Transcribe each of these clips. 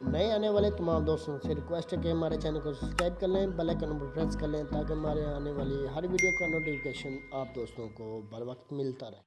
नए आने वाले तमाम दोस्तों से रिक्वेस्ट है कि हमारे चैनल को सब्सक्राइब कर लें, बेल आइकन पर प्रेस कर लें ताकि हमारे आने वाली हर वीडियो का नोटिफिकेशन आप दोस्तों को बर वक्त मिलता रहे।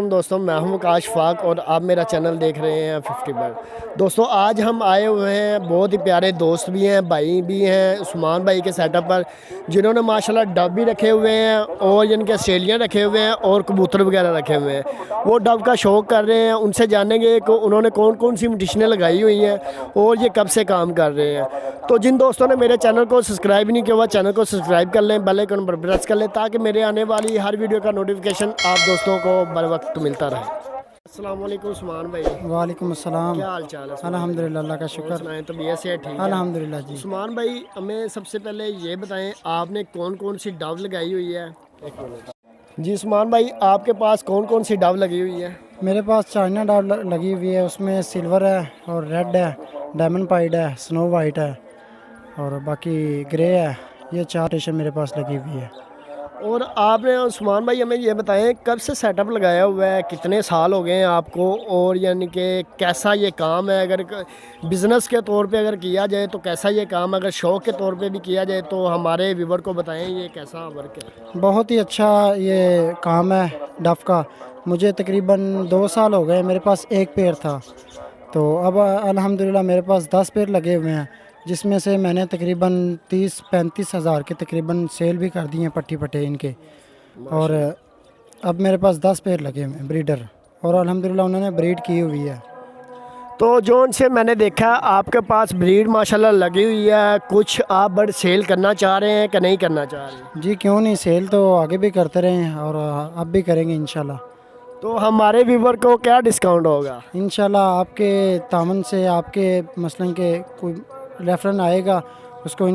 दोस्तों मैं हूं आकाश फाक और आप मेरा चैनल देख रहे हैं 50 बर्ड। दोस्तों आज हम आए हुए हैं, बहुत ही प्यारे दोस्त भी हैं, भाई भी हैं, उस्मान भाई के सेटअप पर, जिन्होंने माशाल्लाह डब भी रखे हुए हैं और इनके ऑस्ट्रेलियन रखे हुए हैं और कबूतर वगैरह रखे हुए हैं। वो डब का शौक़ कर रहे हैं, उनसे जानेंगे कि उन्होंने कौन कौन सी मशीनें लगाई हुई हैं और ये कब से काम कर रहे हैं। तो जिन दोस्तों ने मेरे चैनल को सब्सक्राइब नहीं किया हुआ, चैनल को सब्सक्राइब कर लें, बेल आइकन पर प्रेस कर लें ताकि मेरे आने वाली हर वीडियो का नोटिफिकेशन आप दोस्तों को बर वक्त मिलता रहे। अस्सलाम वालेकुम उस्मान भाई। वालेकुम अस्सलाम। क्या हाल चाल है? अल्हम्दुलिल्लाह, अल्लाह का शुक्र। सुनाएं, तबीयत से ठीक है? अल्हम्दुलिल्लाह जी। उस्मान भाई हमें सबसे पहले ये बताएं आपने कौन कौन सी डब लगाई हुई है? जी उस्मान भाई आपके पास कौन कौन सी डब लगी हुई है? मेरे पास चाइना डब लगी हुई है, उसमें सिल्वर है और रेड है, डायमंड पाइड है, स्नो वाइट है और बाकी ग्रे है। ये 4 डिशें मेरे पास लगी हुई है। और आपने उस्मान भाई हमें ये बताएं कब से सेटअप लगाया हुआ है, कितने साल हो गए हैं आपको, और यानी कि कैसा ये काम है? अगर बिज़नेस के तौर पे अगर किया जाए तो कैसा ये काम, अगर शौक़ के तौर पे भी किया जाए तो हमारे व्यूवर को बताएं ये कैसा वर्क है? बहुत ही अच्छा ये काम है डफ का। मुझे तकरीबन 2 साल हो गए, मेरे पास एक पेड़ था, तो अब अल्हम्दुलिल्लाह मेरे पास 10 पेड़ लगे हुए हैं, जिसमें से मैंने तकरीबन 30-35 हज़ार के तकरीबन सेल भी कर दिए हैं पट्टी पट्टे इनके। और अब मेरे पास 10 पेड़ लगे हुए हैं ब्रीडर, और अल्हम्दुलिल्लाह उन्होंने ब्रीड की हुई है। तो जो उनसे मैंने देखा आपके पास ब्रीड माशाल्लाह लगी हुई है, कुछ आप बर्ड सेल करना चाह रहे हैं कि नहीं करना चाह रहे? जी क्यों नहीं, सेल तो आगे भी करते रहे हैं और अब भी करेंगे इंशाल्लाह। तो हमारे व्यूवर को क्या डिस्काउंट होगा? इंशाल्लाह आपके तामन से, आपके मसलन के कोई रेफरेंस आएगा उसको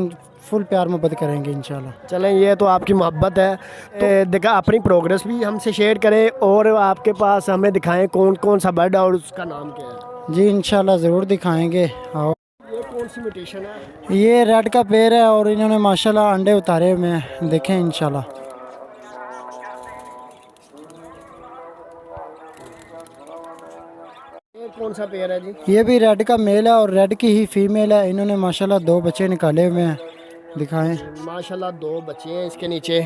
फुल प्यार मोहब्बत करेंगे इंशाल्लाह। चलें, ये तो आपकी मोहब्बत है। तो देखा अपनी प्रोग्रेस भी हमसे शेयर करें और आपके पास हमें दिखाएं कौन कौन सा बर्ड है और उसका नाम क्या है। जी इंशाल्लाह ज़रूर दिखाएंगे। और ये कौन सी म्यूटेशन है? ये रेड का पेड़ है और इन्होंने माशाल्लाह अंडे उतारे हुए हैं, देखें इंशाल्लाह। ये कौन सा पेड़ है जी? ये भी रेड का मेल है और रेड की ही फीमेल है। इन्होंने माशाल्लाह 2 बच्चे निकाले हुए हैं, दिखाएं। माशाल्लाह 2 बच्चे हैं इसके नीचे।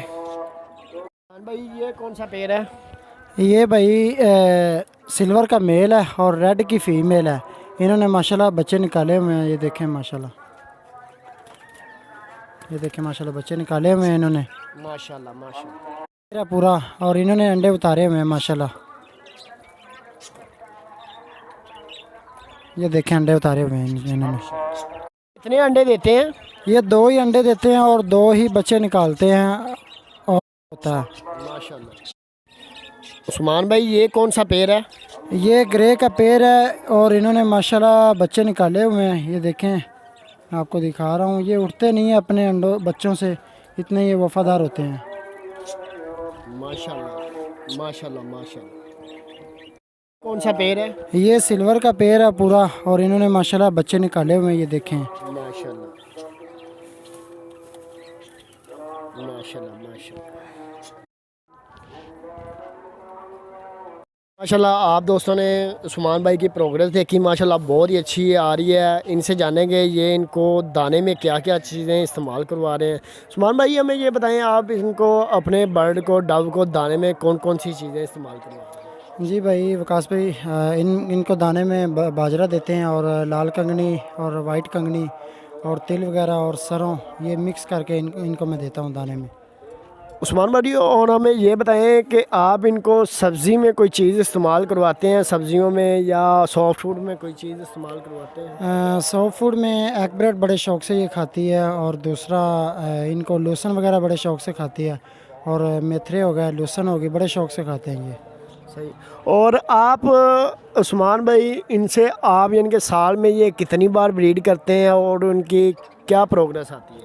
भाई ये कौन सा पेड़ है? ये भाई सिल्वर का मेल है और रेड की फीमेल है। इन्होंने माशाल्लाह बच्चे निकाले हुए हैं, ये देखें माशाल्लाह, ये देखें माशाल्लाह बच्चे निकाले हुए हैं इन्होंने माशाल्लाह माशाल्लाह पूरा, और इन्होंने अंडे उतारे हुए हैं माशाल्लाह। ये देखें अंडे उतारे हुए हैं इन्होंने। कितने अंडे देते हैं? ये 2 ही अंडे देते हैं और 2 ही बच्चे निकालते हैं और होता है माशाल्लाह। उस्मान भाई ये कौन सा पेड़ है? ये ग्रे का पेड़ है और इन्होंने माशाल्लाह बच्चे निकाले हुए हैं। ये देखें, मैं आपको दिखा रहा हूँ, ये उठते नहीं है अपने अंडों बच्चों से, इतने ये वफादार होते हैं। माशाल्लाह माशाल्लाह माशाल्लाह। कौन सा पेड़ है? ये सिल्वर का पेड़ है पूरा और इन्होंने माशाल्लाह बच्चे निकाले हुए हैं, ये देखें माशाल्लाह माशाल्लाह माशाल्लाह माशाल्लाह। आप दोस्तों ने उस्मान भाई की प्रोग्रेस देखी, माशाल्लाह बहुत ही अच्छी आ रही है। इनसे जानेंगे ये इनको दाने में क्या क्या चीज़ें इस्तेमाल करवा रहे हैं। उस्मान भाई हमें ये बताएं आप इनको अपने बर्ड को, डव को दाने में कौन कौन सी चीज़ें इस्तेमाल करवा रहे हैं? जी भाई वकास भाई, इनको दाने में बाजरा देते हैं और लाल कंगनी और वाइट कंगनी और तिल वगैरह और सरों, ये मिक्स करके इनको मैं देता हूँ दाने में। उस्मान भाई और हमें ये बताएं कि आप इनको सब्ज़ी में कोई चीज़ इस्तेमाल करवाते हैं, सब्ज़ियों में या सॉफ्ट फूड में कोई चीज़ इस्तेमाल करवाते हैं? सॉफ्ट फूड में एग ब्रेड बड़े शौक़ से ये खाती है, और दूसरा इनको लोसन वगैरह बड़े शौक़ से खाती है, और मेथरे हो गए, लोसन हो गई, बड़े शौक़ से खाते हैं ये। सही। और आप उस्मान भाई इनसे आप यानी कि साल में ये कितनी बार ब्रीड करते हैं और उनकी क्या प्रोग्रेस आती है?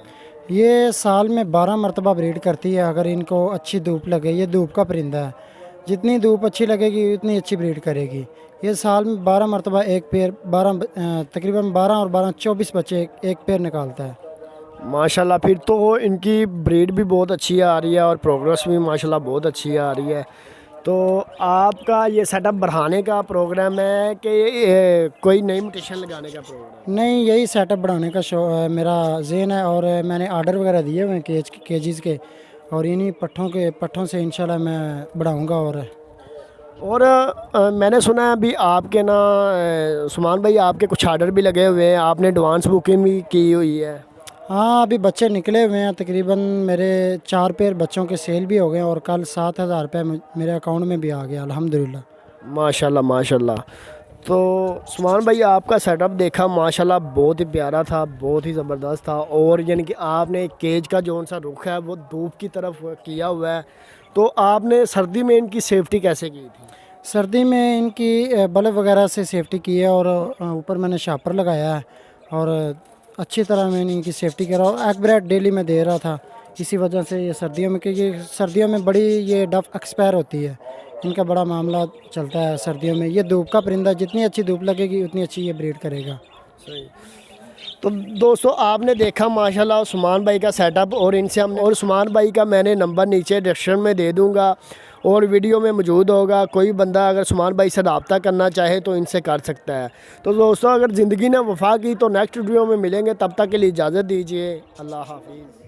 ये साल में 12 मरतबा ब्रीड करती है अगर इनको अच्छी धूप लगे। ये धूप का परिंदा है जितनी धूप अच्छी लगेगी उतनी अच्छी ब्रीड करेगी। ये साल में 12 मरतबा एक पेयर, तकरीबन 12 और 12 24 बच्चे एक पेयर निकालता है। माशाल्लाह, फिर तो इनकी ब्रीड भी बहुत अच्छी आ रही है और प्रोग्रेस भी माशाल्लाह बहुत अच्छी आ रही है। तो आपका ये सेटअप बढ़ाने का प्रोग्राम है कि कोई नई म्यूटेशन लगाने का प्रोग्राम? नहीं, यही सेटअप बढ़ाने का मेरा ज़हन है और मैंने आर्डर वगैरह दिए हुए हैं केजीज़ के, और इन्हीं पट्ठों से इंशाल्लाह मैं बढ़ाऊँगा। और मैंने सुना है अभी आपके ना उस्मान भाई, आपके कुछ आर्डर भी लगे हुए हैं, आपने एडवांस बुकिंग भी की हुई है? हाँ, अभी बच्चे निकले हुए हैं। तकरीबन मेरे 4 पेयर बच्चों के सेल भी हो गए और कल 7,000 रुपये मेरे अकाउंट में भी आ गया अल्हम्दुलिल्लाह। माशाल्लाह माशाल्लाह। तो उस्मान भाई, आपका सेटअप देखा माशाल्लाह बहुत ही प्यारा था, बहुत ही ज़बरदस्त था। और यानी कि आपने केज का जो सा रुख है वो धूप की तरफ किया हुआ है। तो आपने सर्दी में इनकी सेफ्टी कैसे की थी? सर्दी में इनकी बल्ब वगैरह से सेफ्टी की है और ऊपर मैंने शापर लगाया है और अच्छी तरह मैंने इनकी सेफ्टी करा और एग ब्रेड डेली मैं दे रहा था। इसी वजह से ये सर्दियों में, क्योंकि सर्दियों में बड़ी ये डफ एक्सपायर होती है, इनका बड़ा मामला चलता है सर्दियों में। ये धूप का परिंदा, जितनी अच्छी धूप लगेगी उतनी अच्छी ये ब्रीड करेगा। सही। तो दोस्तों, आपने देखा माशाल्लाह उस्मान भाई का सेटअप, और इनसे हमने, और उस्मान भाई का मैंने नंबर नीचे डिस्क्रिप्शन में दे दूंगा और वीडियो में मौजूद होगा। कोई बंदा अगर उस्मान भाई से रब्ता करना चाहे तो इनसे कर सकता है। तो दोस्तों, अगर ज़िंदगी ने वफा की तो नेक्स्ट वीडियो में मिलेंगे, तब तक के लिए इजाज़त दीजिए। अल्लाह हाफिज़।